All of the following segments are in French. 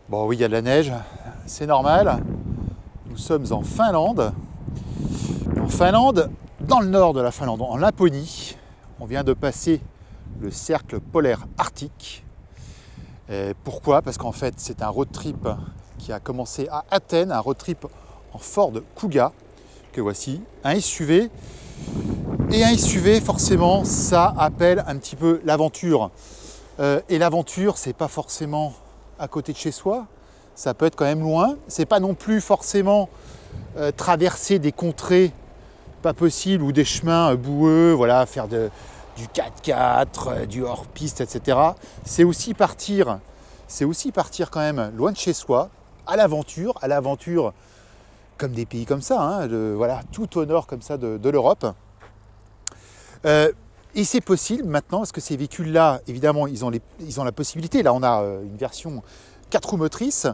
Bon oui, il y a de la neige, c'est normal. Nous sommes en Finlande. En Finlande, dans le nord de la Finlande, en Laponie. On vient de passer le cercle polaire arctique. Et pourquoi? Parce qu'en fait, c'est un road trip qui a commencé à Athènes, un road trip en Ford Kuga, que voici, un SUV. Et un SUV, forcément, ça appelle un petit peu l'aventure. Et l'aventure, c'est pas forcément à côté de chez soi, ça peut être quand même loin. C'est pas non plus forcément traverser des contrées pas possibles ou des chemins boueux, voilà, faire du 4x4, du hors-piste, etc. C'est aussi partir quand même loin de chez soi, à l'aventure comme des pays comme ça, hein, voilà, tout au nord comme ça de l'Europe. Et c'est possible maintenant, parce que ces véhicules-là, évidemment, ils ont la possibilité. Là, on a une version 4 roues motrices,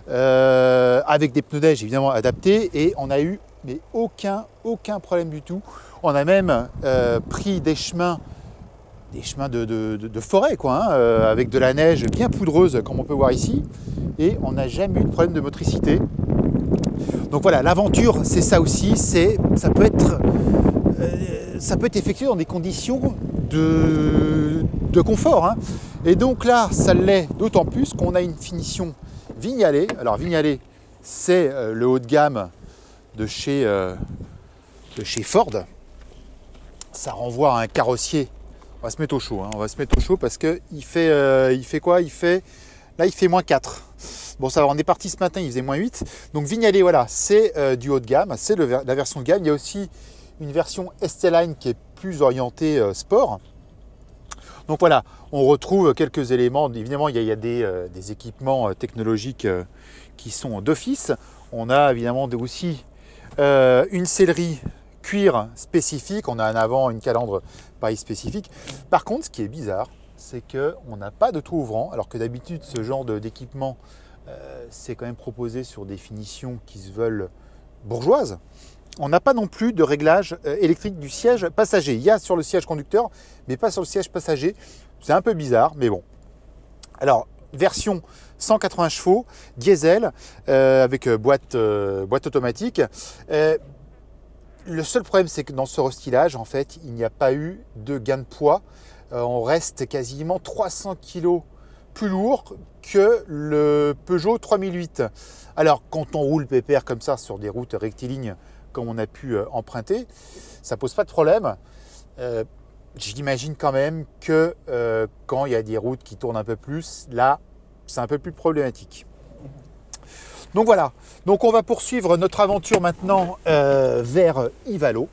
avec des pneus neige évidemment adaptés, et on a eu mais aucun problème du tout. On a même pris des chemins de forêt, quoi, hein, avec de la neige bien poudreuse, comme on peut voir ici, et on n'a jamais eu de problème de motricité. Donc voilà, l'aventure, c'est ça aussi, ça peut être effectué dans des conditions de confort, hein. Et donc là, ça l'est d'autant plus qu'on a une finition Vignale. Alors Vignale, c'est le haut de gamme de chez Ford. Ça renvoie à un carrossier. On va se mettre au chaud, hein. On va se mettre au chaud parce que il fait quoi? Là, il fait -4. Bon, ça va, on est parti ce matin, il faisait -8. Donc Vignale, voilà, c'est du haut de gamme, c'est la version de gamme. Il y a aussi une version ST-Line qui est plus orientée sport. Donc voilà, on retrouve quelques éléments. Évidemment, il y a des équipements technologiques qui sont d'office. On a évidemment aussi une sellerie cuir spécifique. On a en avant une calandre pareil spécifique. Par contre, ce qui est bizarre, c'est qu'on n'a pas de trou ouvrant, alors que d'habitude, ce genre d'équipement, c'est quand même proposé sur des finitions qui se veulent bourgeoises. On n'a pas non plus de réglage électrique du siège passager. Il y a sur le siège conducteur, mais pas sur le siège passager. C'est un peu bizarre, mais bon. Alors, version 180 chevaux, diesel, avec boîte automatique. Le seul problème, c'est que dans ce restylage, en fait, il n'y a pas eu de gain de poids. On reste quasiment 300 kg plus lourd que le Peugeot 3008. Alors, quand on roule pépère comme ça sur des routes rectilignes, comme on a pu emprunter, ça pose pas de problème. J'imagine quand même que quand il y a des routes qui tournent un peu plus, là, c'est un peu plus problématique. Donc voilà, donc on va poursuivre notre aventure maintenant vers Ivalo,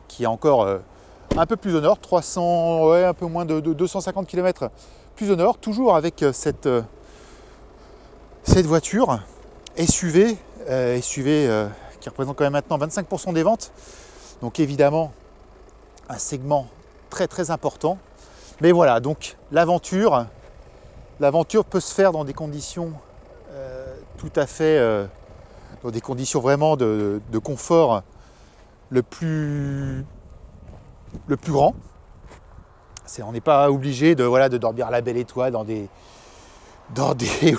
qui est encore un peu plus au nord, 300, ouais, un peu moins de 250 km plus au nord, toujours avec cette voiture SUV, qui représente quand même maintenant 25% des ventes. Donc évidemment, un segment très important. Mais voilà, donc l'aventure peut se faire dans des conditions tout à fait, dans des conditions vraiment de confort le plus grand. On n'est pas obligé de dormir à la belle étoile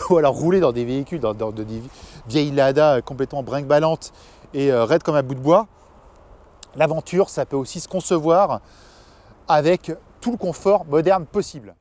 ou alors rouler dans des véhicules, dans des vieilles Lada complètement brinque-ballantes et raides comme un bout de bois. L'aventure, ça peut aussi se concevoir avec tout le confort moderne possible.